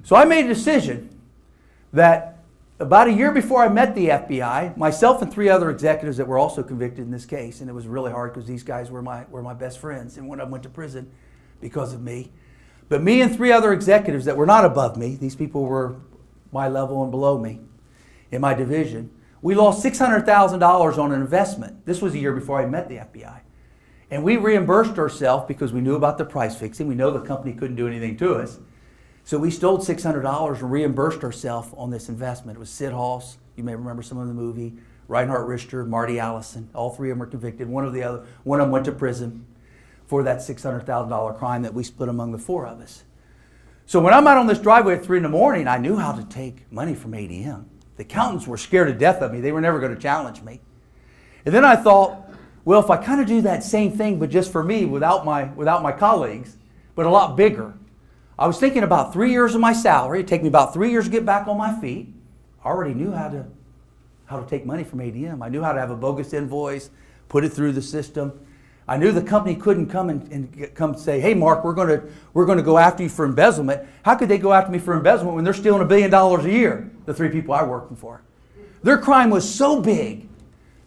So I made a decision that about a year before I met the FBI, myself and 3 other executives that were also convicted in this case, and it was really hard because these guys were my best friends, and one of them went to prison because of me. But me and 3 other executives that were not above me, these people were my level and below me in my division, we lost $600,000 on an investment. This was a year before I met the FBI. And we reimbursed ourselves because we knew about the price fixing. We know the company couldn't do anything to us. So we stole $600 and reimbursed ourselves on this investment. It was Sid Haas, you may remember some of the movie, Reinhard Richter, Marty Allison. All 3 of them were convicted. One of them went to prison for that $600,000 crime that we split among the 4 of us. So when I'm out on this driveway at 3 in the morning, I knew how to take money from ADM. The accountants were scared to death of me. They were never going to challenge me. And then I thought, well, if I kind of do that same thing, but just for me, without my colleagues, but a lot bigger. I was thinking about 3 years of my salary. It'd take me about 3 years to get back on my feet. I already knew how to take money from ADM. I knew how to have a bogus invoice, put it through the system. I knew the company couldn't come and say, hey, Mark, we're going to go after you for embezzlement. How could they go after me for embezzlement when they're stealing $1 billion a year, the 3 people I worked for? Their crime was so big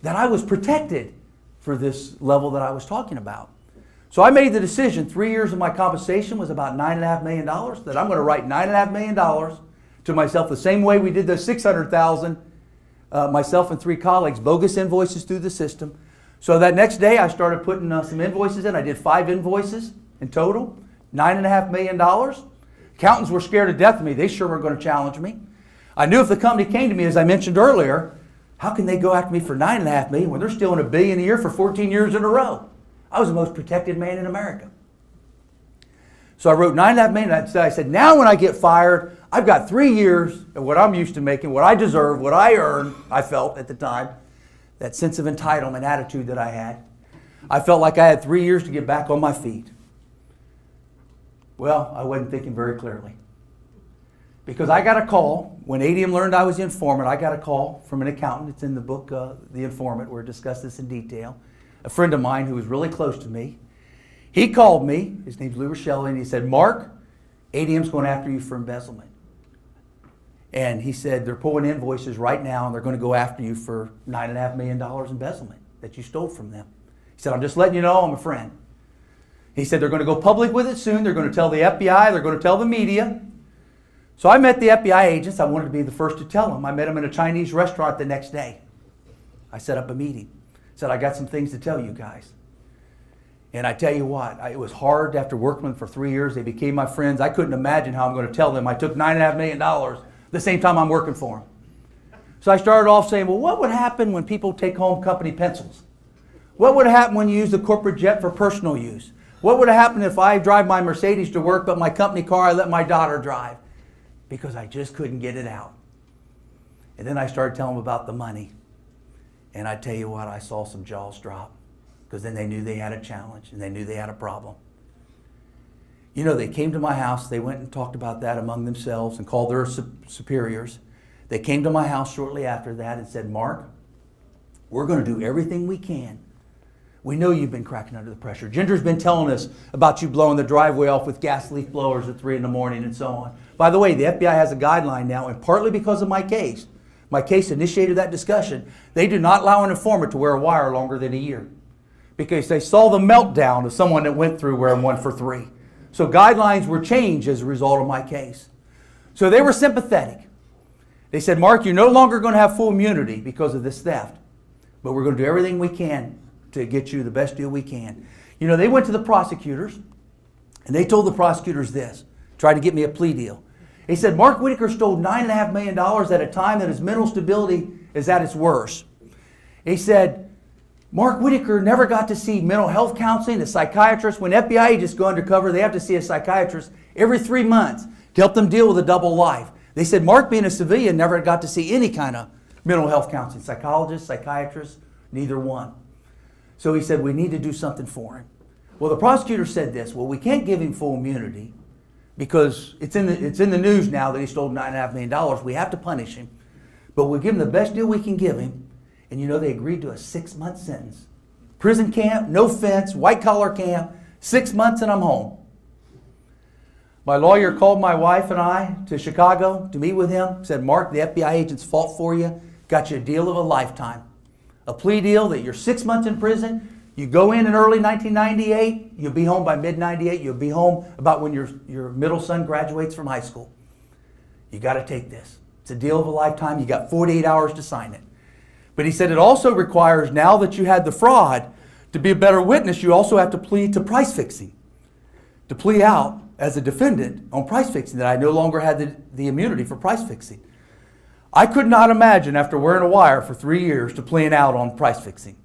that I was protected for this level that I was talking about. So I made the decision, 3 years of my compensation was about $9.5 million, that I'm going to write $9.5 million to myself the same way we did the $600,000, myself and 3 colleagues, bogus invoices through the system. So that next day I started putting some invoices in. I did 5 invoices in total, $9.5 million. Accountants were scared to death of me. They sure were going to challenge me. I knew if the company came to me, as I mentioned earlier, how can they go after me for $9.5 million when they're stealing $1 billion a year for 14 years in a row? I was the most protected man in America. So I wrote $9.5 million. I said, now when I get fired, I've got 3 years of what I'm used to making, what I deserve, what I earned, I felt at the time, that sense of entitlement attitude that I had. I felt like I had 3 years to get back on my feet. Well, I wasn't thinking very clearly. Because I got a call, when ADM learned I was the informant, I got a call from an accountant. It's in the book, The Informant, where it discussed this in detail. A friend of mine who was really close to me. He called me, his name's Lou Rochelle, and he said, Mark, ADM's going after you for embezzlement. And he said, they're pulling invoices right now, and they're going to go after you for $9.5 million embezzlement that you stole from them. He said, I'm just letting you know I'm a friend. He said, they're going to go public with it soon. They're going to tell the FBI. They're going to tell the media. So I met the FBI agents. I wanted to be the first to tell them. I met them in a Chinese restaurant the next day. I set up a meeting. Said, I got some things to tell you guys. And I tell you what, it was hard after working with them for 3 years. They became my friends. I couldn't imagine how I'm going to tell them I took $9.5 million the same time I'm working for them. So I started off saying, well, what would happen when people take home company pencils? What would happen when you use the corporate jet for personal use? What would happen if I drive my Mercedes to work, but my company car I let my daughter drive? Because I just couldn't get it out. And then I started telling them about the money. And I tell you what, I saw some jaws drop. Because then they knew they had a challenge and they knew they had a problem. You know, they came to my house. They went and talked about that among themselves and called their superiors. They came to my house shortly after that and said, Mark, we're going to do everything we can. We know you've been cracking under the pressure. Ginger's been telling us about you blowing the driveway off with gas leaf blowers at 3 in the morning and so on. By the way, the FBI has a guideline now, and partly because of my case initiated that discussion, they do not allow an informant to wear a wire longer than a year because they saw the meltdown of someone that went through wearing one for 3. So guidelines were changed as a result of my case. So they were sympathetic. They said, Mark, you're no longer going to have full immunity because of this theft, but we're going to do everything we can to get you the best deal we can. You know, they went to the prosecutors and they told the prosecutors this, tried to get me a plea deal. They said, Mark Whitacre stole $9.5 million at a time that his mental stability is at its worst. He said, Mark Whitacre never got to see mental health counseling, a psychiatrist. When FBI agents go undercover, they have to see a psychiatrist every 3 months to help them deal with a double life. They said, Mark, being a civilian, never got to see any kind of mental health counseling. Psychologist, psychiatrist, neither one. So he said, we need to do something for him. Well, the prosecutor said this, well, we can't give him full immunity because it's in the news now that he stole $9.5 million. We have to punish him. But we'll give him the best deal we can give him. And you know, they agreed to a 6-month sentence. Prison camp, no fence, white collar camp, 6 months and I'm home. My lawyer called my wife and I to Chicago to meet with him. Said, Mark, the FBI agents fought for you. Got you a deal of a lifetime. A plea deal that you're 6 months in prison. You go in early 1998. You'll be home by mid-98. You'll be home about when your middle son graduates from high school. You got to take this. It's a deal of a lifetime. You got 48 hours to sign it. But he said it also requires, now that you had the fraud, to be a better witness, you also have to plead to price fixing. To plea out as a defendant on price fixing, that I no longer had the immunity for price fixing. I could not imagine, after wearing a wire for 3 years, to pleading out on price fixing.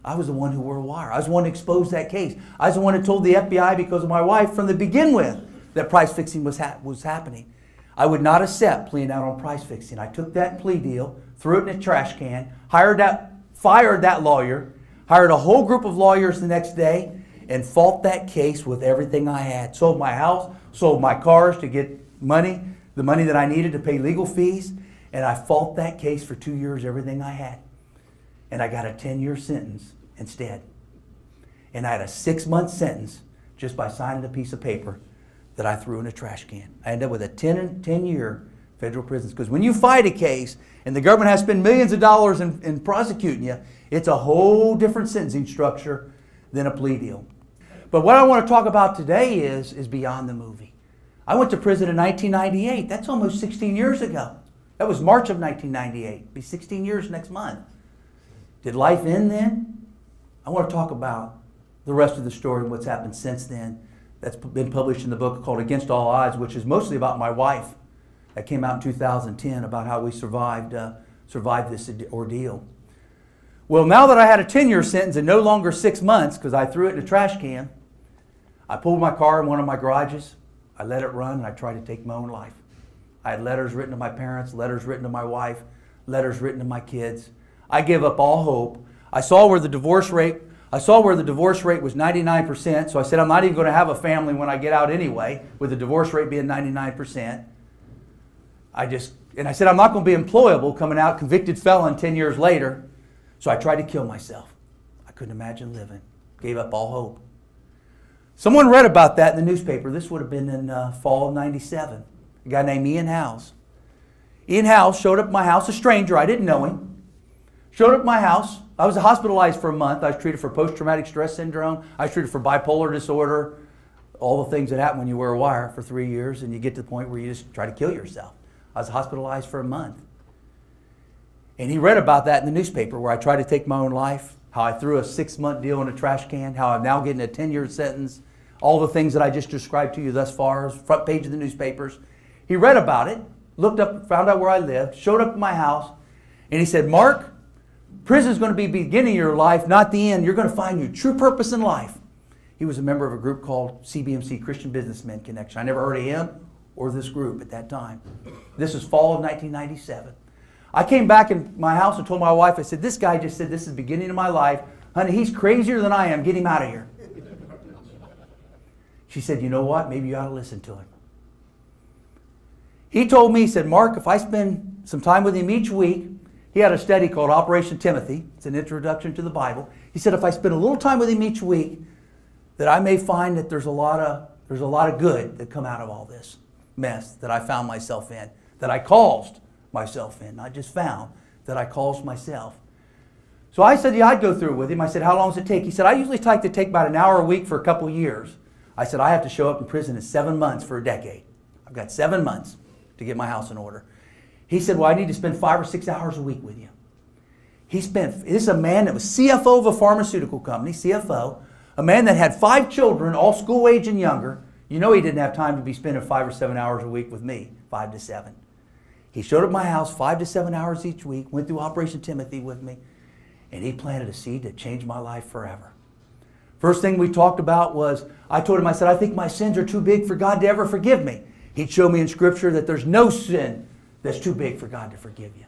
I was the one who wore a wire. I was the one who exposed that case. I was the one who told the FBI, because of my wife from the begin with, that price fixing was happening. I would not accept pleading out on price fixing. I took that plea deal, threw it in a trash can, fired that lawyer, hired a whole group of lawyers the next day, and fought that case with everything I had. Sold my house, sold my cars to get money, the money that I needed to pay legal fees, and I fought that case for 2 years, everything I had. And I got a 10-year sentence instead. And I had a 6-month sentence just by signing a piece of paper that I threw in a trash can. I ended up with a 10-year federal prison. Because when you fight a case and the government has to spend millions of dollars in prosecuting you, it's a whole different sentencing structure than a plea deal. But what I want to talk about today is beyond the movie. I went to prison in 1998. That's almost 16 years ago. That was March of 1998. It'll be 16 years next month. Did life end then? I want to talk about the rest of the story and what's happened since then. That's been published in the book called Against All Odds, which is mostly about my wife. That came out in 2010, about how we survived this ordeal. Well, now that I had a 10-year sentence and no longer 6 months, because I threw it in a trash can, I pulled my car in one of my garages, I let it run, and I tried to take my own life. I had letters written to my parents, letters written to my wife, letters written to my kids. I gave up all hope. I saw where the divorce rate was 99%, so I said I'm not even going to have a family when I get out anyway, with the divorce rate being 99%. And I said I'm not going to be employable coming out, convicted felon 10 years later, so I tried to kill myself. I couldn't imagine living. Gave up all hope. Someone read about that in the newspaper. This would have been in fall of '97. A guy named Ian Howes. Ian Howes showed up at my house, a stranger, I didn't know him. Showed up at my house. I was hospitalized for a month. I was treated for post-traumatic stress syndrome. I was treated for bipolar disorder, all the things that happen when you wear a wire for 3 years and you get to the point where you just try to kill yourself. I was hospitalized for a month. And he read about that in the newspaper, where I tried to take my own life, how I threw a 6-month deal in a trash can, how I'm now getting a 10-year sentence, all the things that I just described to you thus far, front page of the newspapers. He read about it, looked up, found out where I lived, showed up at my house, and he said, Mark, prison's going to be the beginning of your life, not the end. You're going to find your true purpose in life. He was a member of a group called CBMC, Christian Businessmen Connection. I never heard of him or this group at that time. This was fall of 1997. I came back in my house and told my wife, I said, this guy just said this is the beginning of my life. Honey, he's crazier than I am. Get him out of here. She said, you know what? Maybe you ought to listen to him. He told me, he said, Mark, if I spend some time with him each week, he had a study called Operation Timothy. It's an introduction to the Bible. He said, if I spend a little time with him each week, that I may find that there's a lot of good that come out of all this mess that I found myself in, that I caused myself in. Not just found, that I caused myself. So I said, yeah, I'd go through it with him. I said, how long does it take? He said, I usually like to take about an hour a week for a couple of years. I said, I have to show up in prison in 7 months for a decade. I've got 7 months to get my house in order. He said, well, I need to spend 5 or 6 hours a week with you. This is a man that was CFO of a pharmaceutical company, CFO, a man that had 5 children, all school age and younger. You know he didn't have time to be spending 5 or 7 hours a week with me, 5 to 7. He showed up at my house 5 to 7 hours each week, went through Operation Timothy with me, and he planted a seed that changed my life forever. First thing we talked about was, I told him, I said, I think my sins are too big for God to ever forgive me. He'd show me in Scripture that there's no sin that's too big for God to forgive you.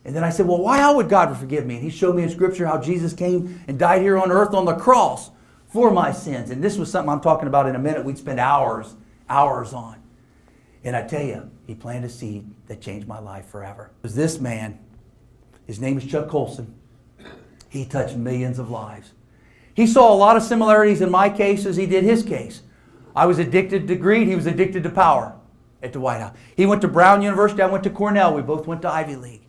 And then I said, well, how would God forgive me? And he showed me in Scripture how Jesus came and died here on earth on the cross for my sins. And this was something I'm talking about in a minute. We'd spend hours on. And I tell you, he planted a seed that changed my life forever. It was this man. His name is Chuck Colson. He touched millions of lives. He saw a lot of similarities in my case as he did his case. I was addicted to greed. He was addicted to power at the White House. He went to Brown University. I went to Cornell. We both went to Ivy League.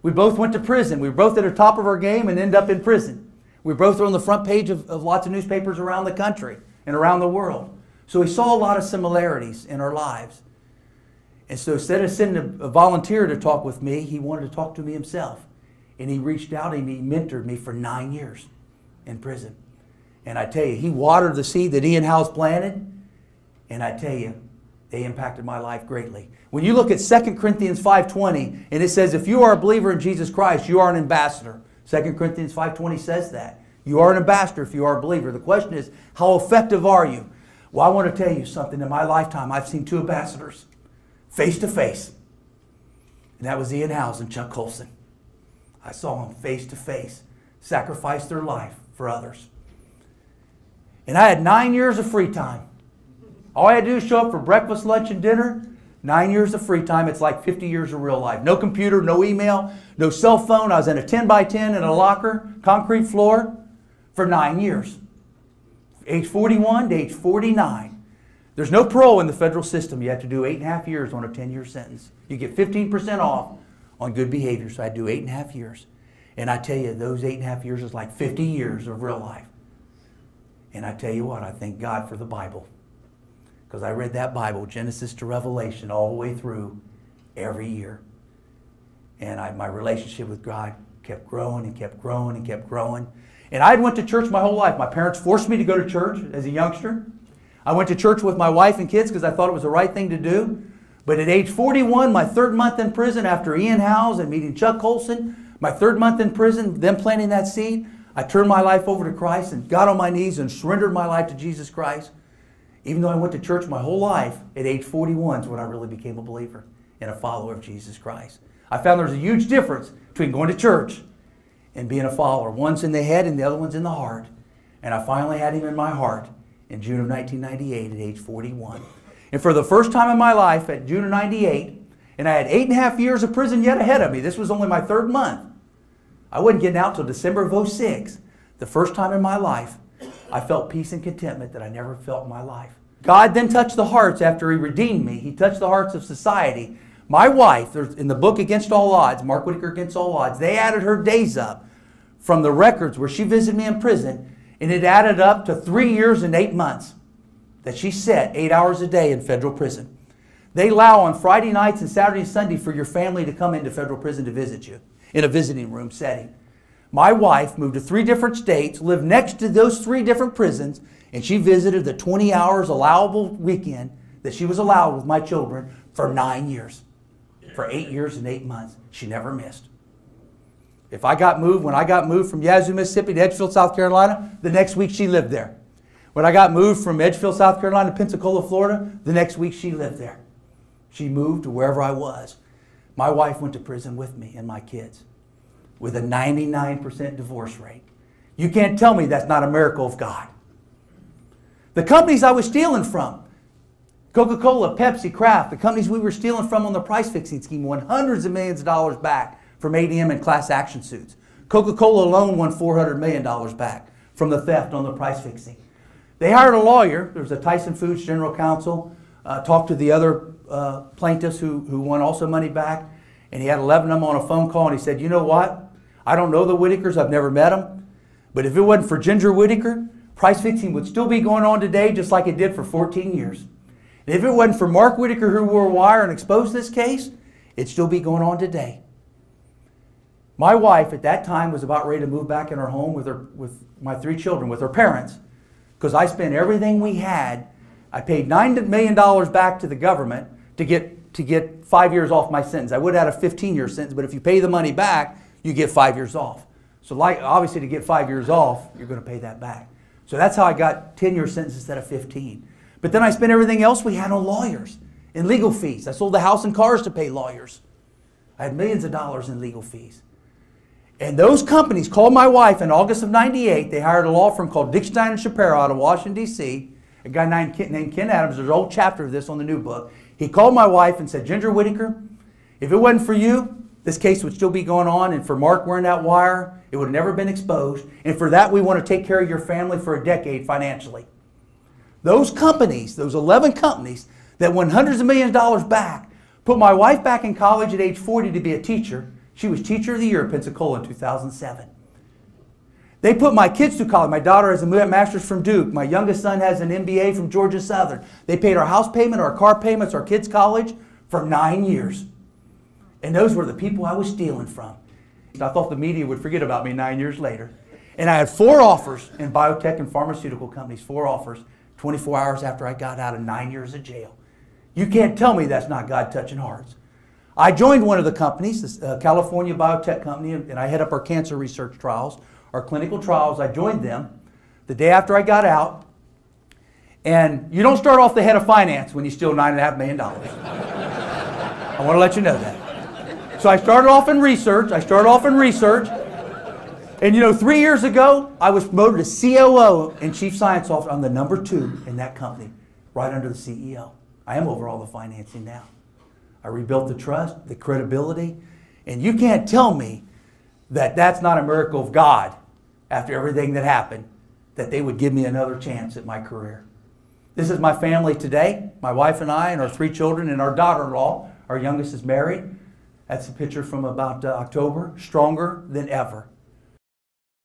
We both went to prison. We were both at the top of our game and ended up in prison. We both were on the front page of lots of newspapers around the country and around the world. So we saw a lot of similarities in our lives. And so instead of sending a volunteer to talk with me, he wanted to talk to me himself. And he reached out and he mentored me for 9 years in prison. And I tell you, he watered the seed that Ian House planted. And I tell you, they impacted my life greatly. When you look at 2 Corinthians 5:20, and it says, if you are a believer in Jesus Christ, you are an ambassador. 2 Corinthians 5:20 says that. You are an ambassador if you are a believer. The question is, how effective are you? Well, I want to tell you something. In my lifetime, I've seen 2 ambassadors face to face. And that was Ian House and Chuck Colson. I saw them face to face sacrifice their life for others. And I had 9 years of free time. All I had to do is show up for breakfast, lunch, and dinner. 9 years of free time. It's like 50 years of real life. No computer, no email, no cell phone. I was in a 10 by 10 in a locker, concrete floor for 9 years. Age 41 to age 49. There's no parole in the federal system. You have to do 8.5 years on a 10-year sentence. You get 15% off on good behavior. So I do 8.5 years. And I tell you, those 8.5 years is like 50 years of real life. And I tell you what, I thank God for the Bible. Because I read that Bible, Genesis to Revelation, all the way through every year. And my relationship with God kept growing and kept growing and kept growing. And I went to church my whole life. My parents forced me to go to church as a youngster. I went to church with my wife and kids because I thought it was the right thing to do. But at age 41, my 3rd month in prison after Ian Howes and meeting Chuck Colson, my 3rd month in prison, them planting that seed, I turned my life over to Christ and got on my knees and surrendered my life to Jesus Christ. Even though I went to church my whole life, at age 41 is when I really became a believer and a follower of Jesus Christ. I found there's a huge difference between going to church and being a follower. One's in the head and the other one's in the heart. And I finally had him in my heart in June of 1998 at age 41. And for the first time in my life, at June of 98, and I had 8.5 years of prison yet ahead of me. This was only my 3rd month. I wasn't getting out till December of 06. The first time in my life, I felt peace and contentment that I never felt in my life. God then touched the hearts after He redeemed me. He touched the hearts of society. My wife, in the book Against All Odds, Mark Whitacre Against All Odds, they added her days up from the records where she visited me in prison, and it added up to 3 years and 8 months that she sat 8 hours a day in federal prison. They allow on Friday nights and Saturday and Sunday for your family to come into federal prison to visit you in a visiting room setting. My wife moved to 3 different states, lived next to those 3 different prisons, and she visited the 20 hours allowable weekend that she was allowed with my children for 9 years. For 8 years and 8 months. She never missed. If I got moved, when I got moved from Yazoo, Mississippi to Edgefield, South Carolina, the next week she lived there. When I got moved from Edgefield, South Carolina to Pensacola, Florida, the next week she lived there. She moved to wherever I was. My wife went to prison with me and my kids with a 99% divorce rate. You can't tell me that's not a miracle of God. The companies I was stealing from, Coca-Cola, Pepsi, Kraft, the companies we were stealing from on the price fixing scheme won hundreds of millions of dollars back from ADM and class action suits. Coca-Cola alone won $400 million back from the theft on the price fixing. They hired a lawyer. There was a Tyson Foods general counsel, talked to the other plaintiffs who won also money back, and he had 11 of them on a phone call, and he said, you know what? I don't know the Whitacres. I've never met them. But if it wasn't for Ginger Whitacre, price fixing would still be going on today just like it did for 14 years. And if it wasn't for Mark Whitacre who wore wire and exposed this case, it'd still be going on today. My wife at that time was about ready to move back in her home with my 3 children, with her parents, because I spent everything we had. I paid $9 million back to the government to get 5 years off my sentence. I would have had a 15-year sentence, but if you pay the money back, you get 5 years off. So obviously to get 5 years off, you're going to pay that back. So that's how I got 10-year sentence instead of 15. But then I spent everything else we had on lawyers and legal fees. I sold the house and cars to pay lawyers. I had millions of dollars in legal fees. And those companies called my wife in August of '98. They hired a law firm called Dick Stein and Shapiro out of Washington, D.C. A guy named Ken Adams. There's an old chapter of this on the new book. He called my wife and said, Ginger Whitacre, if it wasn't for you, this case would still be going on. And for Mark wearing that wire, it would have never been exposed. And for that, we want to take care of your family for a decade financially. Those companies, those 11 companies that won hundreds of millions of dollars back, put my wife back in college at age 40 to be a teacher. She was Teacher of the Year at Pensacola in 2007. They put my kids through college. My daughter has a master's from Duke. My youngest son has an MBA from Georgia Southern. They paid our house payment, our car payments, our kids' college for 9 years. And those were the people I was stealing from. I thought the media would forget about me 9 years later. And I had 4 offers in biotech and pharmaceutical companies, 4 offers, 24 hours after I got out of 9 years of jail. You can't tell me that's not God touching hearts. I joined one of the companies, this California biotech company, and I head up our cancer research trials, our clinical trials. I joined them the day after I got out. And you don't start off the head of finance when you steal $9.5 million. I want to let you know that. So I started off in research. And you know, 3 years ago, I was promoted to COO and Chief Science Officer. I'm the number 2 in that company, right under the CEO. I am over all the financing now. I rebuilt the trust, the credibility, and you can't tell me that that's not a miracle of God after everything that happened, that they would give me another chance at my career. This is my family today, my wife and I and our 3 children and our daughter-in-law. Our youngest is married. That's a picture from about October, stronger than ever.